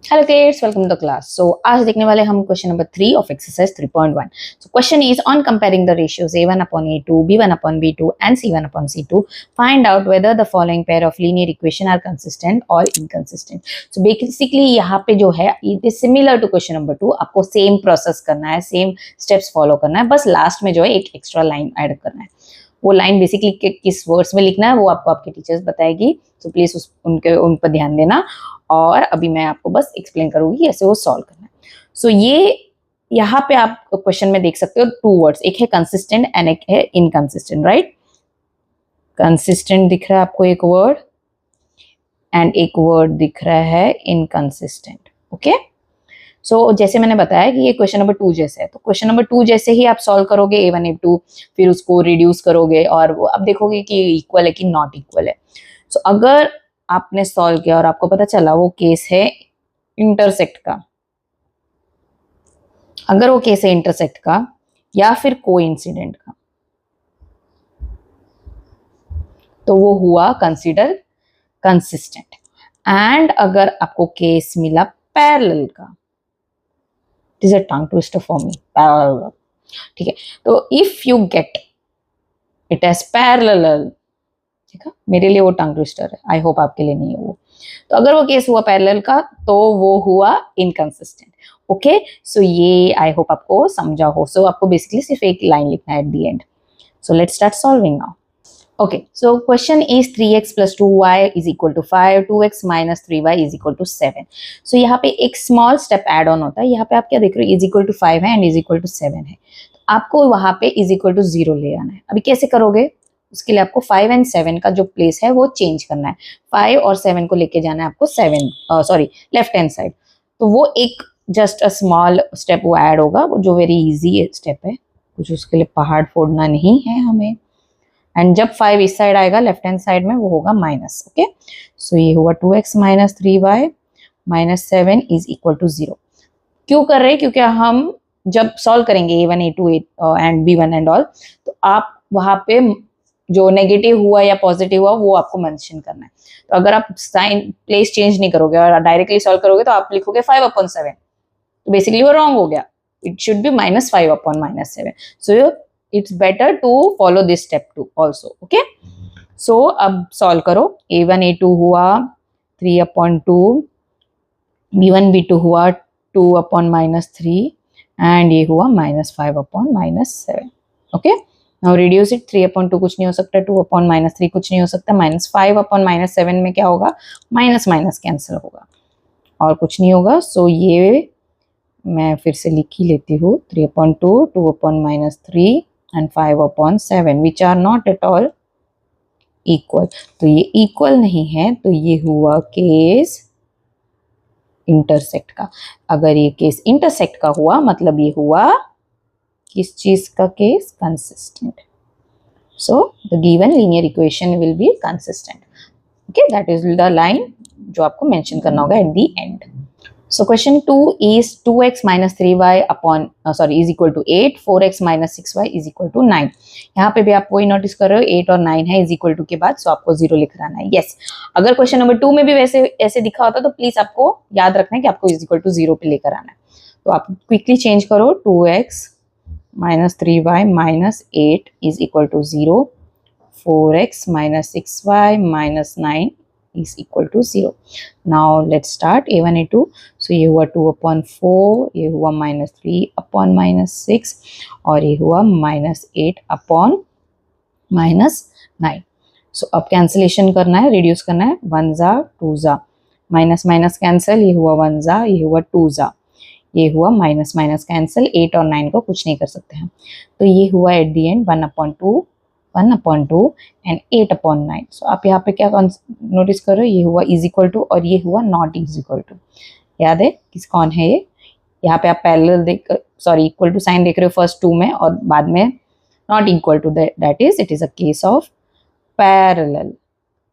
Hello kids, welcome to class. So आज देखने वाले हम question number 3 of exercise 3.1। So question is on comparing the ratios a1/a2, b1/b2 and c1/c2, find out whether the following pair of linear equation are consistent or inconsistent. So basically यहाँ पे जो है it is similar to question number 2। आपको same process करना है, same steps follow करना है, बस लास्ट में जो है एक एक्स्ट्रा लाइन ऐड करना है। वो लाइन बेसिकली किस वर्ड्स में लिखना है वो आपको आपके टीचर्स बताएगी। सो प्लीज उन पर ध्यान देना। और अभी मैं आपको बस एक्सप्लेन करूंगी ऐसे वो सॉल्व करना है। सो ये यहाँ पे आप क्वेश्चन में देख सकते हो टू वर्ड्स, एक है कंसिस्टेंट एंड एक है इनकंसिस्टेंट, राइट। कंसिस्टेंट दिख रहा है आपको एक वर्ड एंड एक वर्ड दिख रहा है इनकंसिस्टेंट। ओके, सो जैसे मैंने बताया कि ये क्वेश्चन नंबर 2 जैसे है, तो क्वेश्चन नंबर 2 जैसे ही आप सॉल्व करोगे a1 a2, फिर उसको रिड्यूस करोगे और वो अब देखोगे कि इक्वल है कि नॉट इक्वल है। सो अगर आपने सॉल्व किया और आपको पता चला वो केस है इंटरसेक्ट का, अगर वो केस है इंटरसेक्ट का या फिर कोइंसिडेंट का, तो वो हुआ कंसीडर कंसिस्टेंट। एंड अगर आपको केस मिला पैरेलल का, it is a tongue twister for me, parallel, ठीक है। तो if you get it as parallel, ठीक है, मेरे लिए वो टंग ट्विस्टर है, आई होप आपके लिए नहीं है वो। तो अगर वो केस हुआ पैरेलल का तो वो हुआ इनकंसिस्टेंट। ओके, सो ये आई होप आपको समझा हो। सो आपको बेसिकली सिर्फ एक लाइन लिखना है at the end. So let's start solving now. Okay, so question is 3x plus 2y is equal to 5, 2x minus 3y is equal to 7. So यहाँ पे एक small step add on होता है। यहाँ पे आप क्या देख रहे हो, is equal to 5 है and is equal to 7 है। आपको वहाँ पे is equal to 0 ले आना है। अभी कैसे करोगे, उसके लिए आपको 5 एंड 7 का जो प्लेस है वो चेंज करना है। 5 और 7 को लेके जाना है आपको 7 लेफ्ट हैंड साइड। तो वो एक जस्ट अ स्मॉल स्टेप वो ऐड होगा, जो वेरी इजी स्टेप है, कुछ उसके लिए पहाड़ फोड़ना नहीं है हमें। एंड जब 5 इस साइड आएगा लेफ्ट हैंड साइड में वो होगा माइनस। ओके, सो ये हुआ 2x minus 3y minus 7 is equal to 0। क्यों कर रहे हैं, क्योंकि हम जब सॉल्व करेंगे a1 a2 and b1 and all, तो आप वहां पे जो नेगेटिव हुआ या पॉजिटिव हुआ वो आपको मेंशन करना है। तो अगर आप साइन प्लेस चेंज नहीं करोगे और डायरेक्टली सॉल्व करोगे तो आप लिखोगे 5/7, तो बेसिकली वो रॉन्ग हो गया। It should be -5/-7। So it's better to follow this step too also. Okay, so अब सॉल्व करो। a1 a2 हुआ 3/2, b1 b2 हुआ 2/-3 एंड ये हुआ -5/-7। Okay, now reduce it. 3/2 कुछ नहीं हो सकता, 2/-3 कुछ नहीं हो सकता, -5/-7 में क्या होगा, माइनस माइनस कैंसिल होगा और कुछ नहीं होगा। सो ये मैं फिर से लिख ही लेती हूँ, 3/2, 2/-3 and 5/7 which are not at all equal। तो ये इक्वल नहीं है, तो ये हुआ केस इंटरसेक्ट का। अगर ये केस इंटरसेक्ट का हुआ मतलब ये हुआ किस चीज का case, consistent. So the given linear equation will be consistent. Okay, that is the line जो आपको मेंशन करना होगा at the end. So question 2 is 2x minus 3y is equal to 8, 4x minus 6y is equal to 9। यहाँ पे भी आप वही notice कर रहे हो, 8 और 9 है is equal to के बाद, सो आपको 0 लिख रहना है। yes, अगर क्वेश्चन नंबर 2 में भी वैसे ऐसे दिखा होता तो प्लीज आपको याद रखना है कि आपको is equal to 0 पे लेकर आना है। तो आप क्विकली चेंज करो, 2x minus 3y minus 8 is equal to 0, 4x minus 6y minus 9 is equal to 0। Now let's start a1 a2। so ये हुआ 2/4, ये हुआ -3/-6 और ये हुआ -8/-9। सो अब कैंसिलेशन करना है, रिड्यूस करना है, 1 जा 2 जा, माइनस माइनस कैंसिल, ये हुआ 1 जा, ये हुआ 2 जा, ये हुआ माइनस माइनस कैंसिल, 8 और 9 को कुछ नहीं कर सकते हैं। तो ये हुआ एट दी एंड 1/2 एंड 8/9। सो आप यहाँ पे क्या नोटिस कर रहे हो, ये हुआ इज इक्वल टू और ये हुआ नॉट इज इक्वल टू। याद है किस कौन है ये, यहाँ पे आप पैरेलल इक्वल टू साइन देख रहे हो फर्स्ट 2 में और बाद में not equal to, that is it is a case of parallel.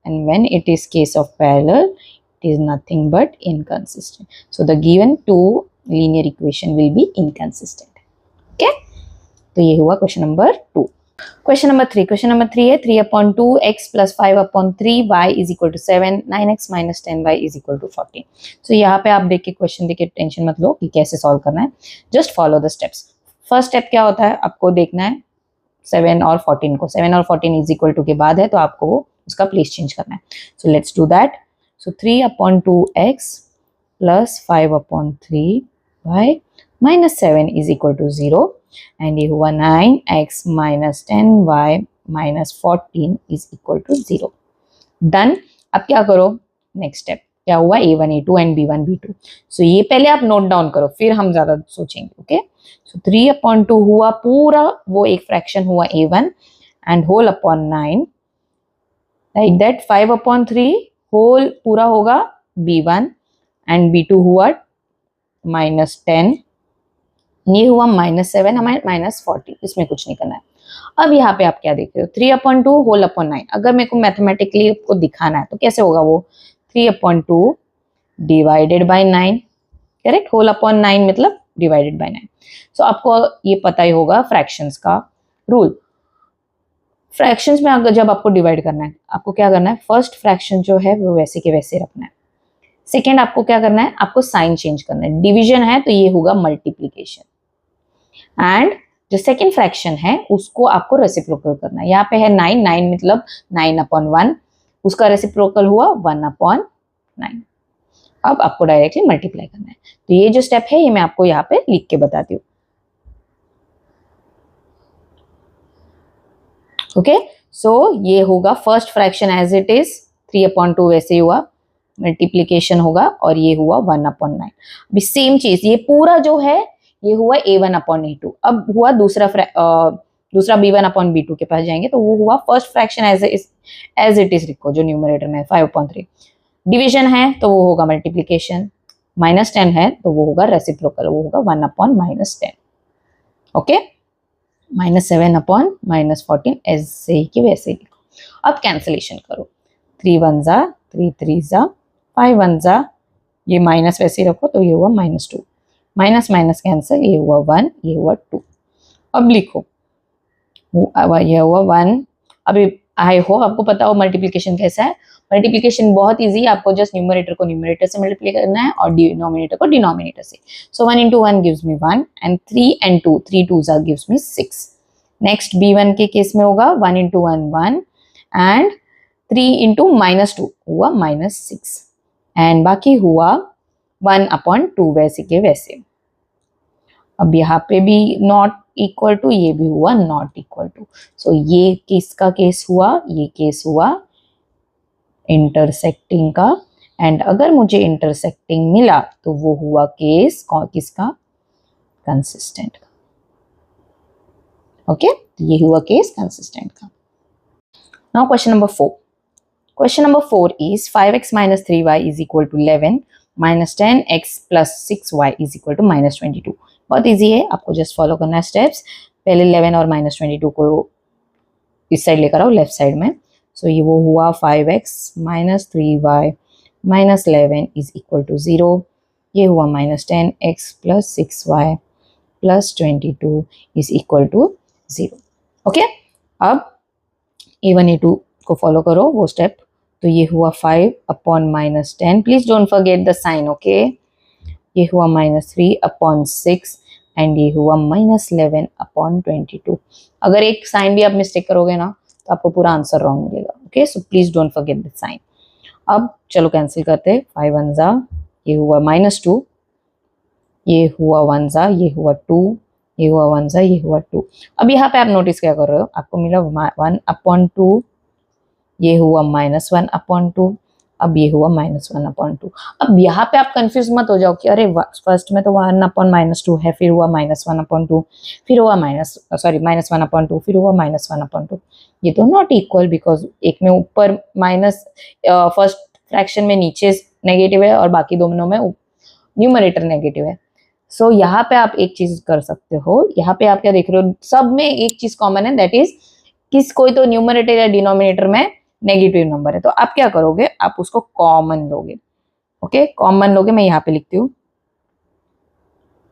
And when it is case of parallel it is nothing but inconsistent। so the given two linear equation will be inconsistent। okay, तो ये हुआ question number 2। Question number three है 3/2x plus 5/3y is equal to 7, 9x minus 10y is equal to 14। So यहाँ पे आप देख के question देख के टेंशन मत लो कि कैसे सॉल्व करना है, just follow the steps. First step क्या होता है, आपको देखना है 7 और 14 को, 7 और 14 इज इक्वल टू के बाद है तो आपको वो उसका प्लेस चेंज करना है। So let's do that. So 3/2x plus 5/3y minus 7 is equal to 0 and ये हुआ 9x minus 10y minus 14 is equal to 0। Done. अब क्या करो, नेक्स्ट स्टेप क्या हुआ, a1 a2 and b1 b2। सो ये पहले आप नोट डाउन करो फिर हम ज्यादा सोचेंगे। ओके, सो 3/2 हुआ पूरा वो एक फ्रैक्शन हुआ a1 and whole upon 9 like that. 5/3 whole पूरा होगा b1 एंड b2 हुआ -10, ये हुआ -7 हमारे -40, इसमें कुछ नहीं करना है। अब यहाँ पे आप क्या देख रहे हो, 3/2 होल अपॉन 9। अगर मेरे को मैथमेटिकली आपको दिखाना है तो कैसे होगा वो, 3/2 divided by 9, correct, whole upon 9 मतलब डिवाइडेड बाय 9। सो आपको ये पता ही होगा फ्रैक्शंस का रूल। फ्रैक्शंस में अगर जब आपको डिवाइड करना है, आपको क्या करना है, फर्स्ट फ्रैक्शन जो है वो वैसे के वैसे रखना है। सेकेंड आपको क्या करना है, आपको साइन चेंज करना है। डिवीजन है तो ये होगा मल्टीप्लीकेशन, एंड जो सेकेंड फ्रैक्शन है उसको आपको रेसिप्रोकल करना है। यहाँ पे है 9 मतलब 9/1, उसका रेसिप्रोकल हुआ 1/9। अब आपको डायरेक्टली मल्टीप्लाई करना है। तो ये जो स्टेप है ये मैं आपको यहाँ पे लिख के बताती हूँ। ओके, सो ये होगा first fraction as it is, 3/2 वैसे ही हुआ, मल्टीप्लीकेशन होगा और ये हुआ 1/9। अभी सेम चीज ये पूरा जो है ये हुआ a1/a2। अब हुआ दूसरा b1/b2 के पास जाएंगे तो वो हुआ first fraction as it is लिखो जो न्यूमरेटर में 5/3। डिवीजन है तो वो होगा मल्टीप्लीकेशन, -10 है तो वो होगा रेसिप्रोकल, वो होगा 1/-10। ओके, -7/-14 ऐसे ही कि वैसे ही लिखो। अब कैंसिलेशन करो, 3 1 जा 3 3 जा 5 1 जा, ये माइनस वैसे ही रखो तो ये हुआ -2, माइनस माइनस कैंसिल, ये हुआ 1 ये हुआ 2। अब लिखो ये हुआ 1। अभी आई होप आपको पता हो मल्टीप्लिकेशन कैसा है। मल्टीप्लिकेशन बहुत इजी है, आपको जस्ट न्यूमरेटर को न्यूमरेटर से मल्टीप्लाई करना है और डिनोमिनेटर को डिनोमिनेटर से। सो 1 into 1 gives me 1 and 3 and 2, 3 2s gives me 6। Next b1 के केस में होगा 1 into 1 1 and 3 into -2 हुआ -6 एंड बाकी हुआ 1/2 वैसे के वैसे। अब यहाँ पे भी नॉट इक्वल टू, ये भी हुआ नॉट इक्वल टू। सो ये किसका केस हुआ, ये केस हुआ इंटरसेक्टिंग का, एंड अगर मुझे इंटरसेक्टिंग मिला तो वो हुआ केस किसका, कंसिस्टेंट का। ओके, ये हुआ केस कंसिस्टेंट का। Now question number 4। Question number 4 is 5x minus 3y is equal to 11 minus 10x plus 6y is equal to -22। बहुत इजी है, आपको जस्ट फॉलो करना है स्टेप्स। पहले 11 और -22 को इस साइड लेकर आओ, लेफ्ट साइड में। सो ये वो हुआ 5x minus 3y minus 11 is equal to 0। ये हुआ -10x plus 6y plus 22 is equal to 0। Okay, अब A1 A2 को फॉलो करो वो स्टेप। तो ये हुआ 5/-10, please don't forget the sign. Okay, ये हुआ -3/6 एंड ये हुआ -11/22। अगर एक साइन भी आप मिस्टेक करोगे ना तो आपको पूरा आंसर रॉन्ग मिलेगा। Okay, so please don't forget the sign. अब चलो कैंसिल करते हैं, 5 1 जा, ये हुआ -2, ये हुआ 1 जा, ये हुआ 2, ये हुआ 1 जा, ये हुआ 2। अब यहाँ पे आप नोटिस क्या कर रहे हो, आपको मिला 1/2, ये हुआ -1/2, अब ये हुआ -1/2। अब यहाँ पे आप कंफ्यूज मत हो जाओ कि अरे फर्स्ट में तो 1/-2 है, फिर हुआ -1/2, फिर हुआ -1/2, फिर हुआ -1/2। ये तो नॉट इक्वल, बिकॉज एक में ऊपर माइनस, फर्स्ट फ्रैक्शन में नीचे नेगेटिव है और बाकी दोनों में न्यूमरेटर नेगेटिव है। सो यहाँ पे आप एक चीज कर सकते हो, यहाँ पे आप क्या देख रहे हो, सब में एक चीज कॉमन है, दैट इज कोई तो न्यूमरेटर या डिनोमिनेटर में नेगेटिव नंबर है, तो आप क्या करोगे, आप उसको कॉमन लोगे। ओके, कॉमन लोगे, मैं यहाँ पे लिखती हूँ।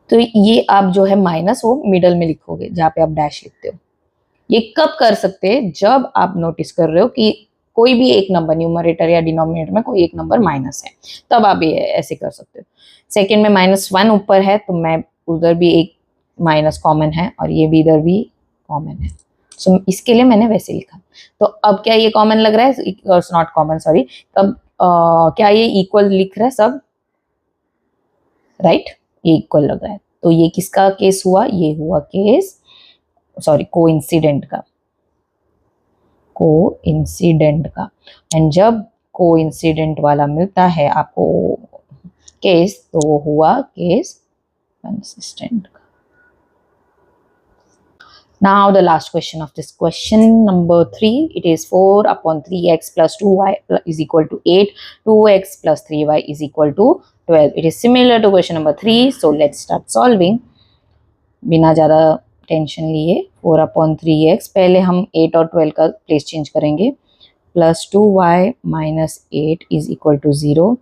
तो ये आप जो है माइनस वो मिडल में लिखोगे जहाँ पे आप डैश लिखते हो। ये कब कर सकते हैं? जब आप नोटिस कर रहे हो कि कोई भी एक नंबर न्यूमरेटर या डिनोमिनेटर में कोई एक नंबर माइनस है, तब आप ये ऐसे कर सकते हो। सेकंड में -1 ऊपर है तो मैं उधर भी एक माइनस कॉमन है और ये भी इधर भी कॉमन है, सो इसके लिए मैंने वैसे लिखा। तो अब क्या ये कॉमन लग रहा है? It's not common, sorry. तब क्या ये इक्वल लिख रहा है सब? राइट, ये इक्वल लग रहा है। तो ये किसका केस हुआ? ये हुआ केस, सॉरी, कोइंसिडेंट का, कोइंसिडेंट का। एंड जब कोइंसिडेंट वाला मिलता है आपको केस, तो वो हुआ केस कंसिस्टेंट का। Now the last question of this question, number 3, it is 4 upon 3x plus 2y is equal to 8, 2x plus 3y is equal to 12. It is similar to question number 3, so let's start solving. बिना ज़्यादा tension लिए 4 upon 3x, पहले हम 8 और 12 का place change करेंगे, plus 2y minus 8 is equal to 0,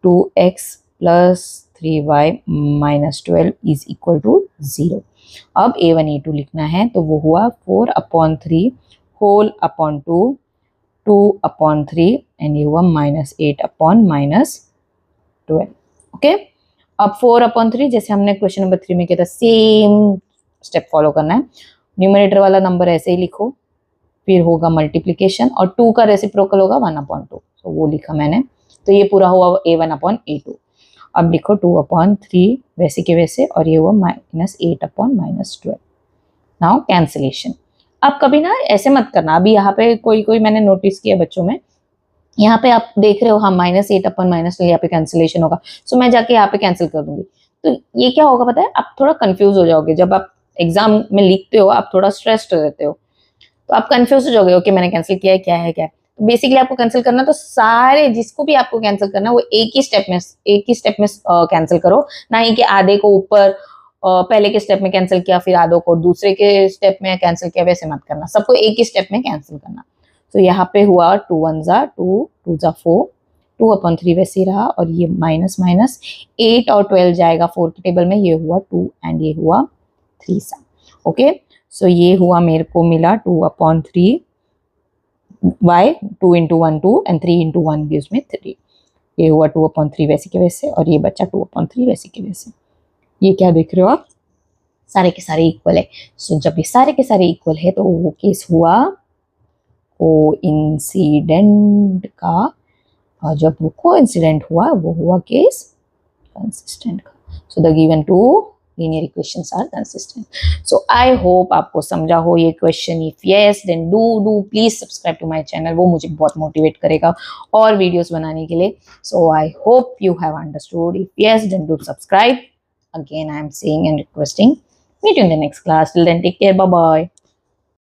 2x plus 3y minus 12 is equal to 0। अब a1 a2 लिखना है, तो वो हुआ 4 upon 3 whole upon 2, 2 upon 3 and ये हुआ -8 अपॉन -12। ओके, अब 4 अपॉन 3 जैसे हमने क्वेश्चन नंबर 3 में किया था, सेम स्टेप फॉलो करना है। न्यूमरेटर वाला नंबर ऐसे ही लिखो, फिर होगा मल्टीप्लीकेशन और 2 का रेसिप्रोकल होगा 1/2, तो वो लिखा मैंने। तो ये पूरा हुआ a1 अपॉन a2। अब लिखो 2 अपॉन 3 वैसे के वैसे, और ये हुआ -8 अपॉन -12। Now cancellation. अब कभी ना ऐसे मत करना, अभी यहाँ पे कोई मैंने नोटिस किया बच्चों में, यहाँ पे आप देख रहे हो, हाँ -8 अपॉन -12, यहाँ पे कैंसिलेशन होगा, सो मैं जाके यहाँ पे कैंसिल कर दूंगी। तो ये क्या होगा पता है, आप थोड़ा कंफ्यूज हो जाओगे। जब आप एग्जाम में लिखते हो आप थोड़ा स्ट्रेस्ड रहते हो, तो आप कंफ्यूज हो जाओगे, ओके मैंने कैंसिल किया है, क्या है क्या है। तो बेसिकली आपको कैंसिल करना, तो सारे जिसको भी आपको कैंसिल करना है वो एक ही स्टेप में कैंसिल करो, ना ही कि आधे को ऊपर पहले के स्टेप में कैंसिल किया, फिर आधों को दूसरे के स्टेप में कैंसिल किया, वैसे मत करना, सबको एक ही स्टेप में कैंसिल करना। तो यहाँ पे हुआ 2 1 जा 2, 2 जा 4, 2 अपॉन 3 वैसे ही रहा, और ये माइनस 8 और 12 जाएगा 4 के टेबल में, ये हुआ 2 एंड ये हुआ 3 सा। ओके, सो ये हुआ, मेरे को मिला 2 upon 3 y, 2 into 1 2 and 3 into 1 gives में 3। ये हुआ 2 अपॉन 3 वैसे के वैसे, और ये बच्चा 2 अपॉन 3 वैसे के वैसे। ये क्या देख रहे हो आप, सारे के सारे इक्वल है। सो जब ये सारे के सारे इक्वल है तो वो केस हुआ कोइंसिडेंट का, और जब वो कोइंसिडेंट हुआ वो हुआ केस कंसिस्टेंट का। So the given two linear equations are consistent. So I hope आपको समझा हो ये question. If yes, then do please subscribe to my channel, वो मुझे बहुत मोटिवेट करेगा और वीडियोस बनाने के लिए। So I hope you have understood. If yes, then do subscribe. Again, I am saying and requesting. Meet you in the next class. Till then, take care. Bye bye.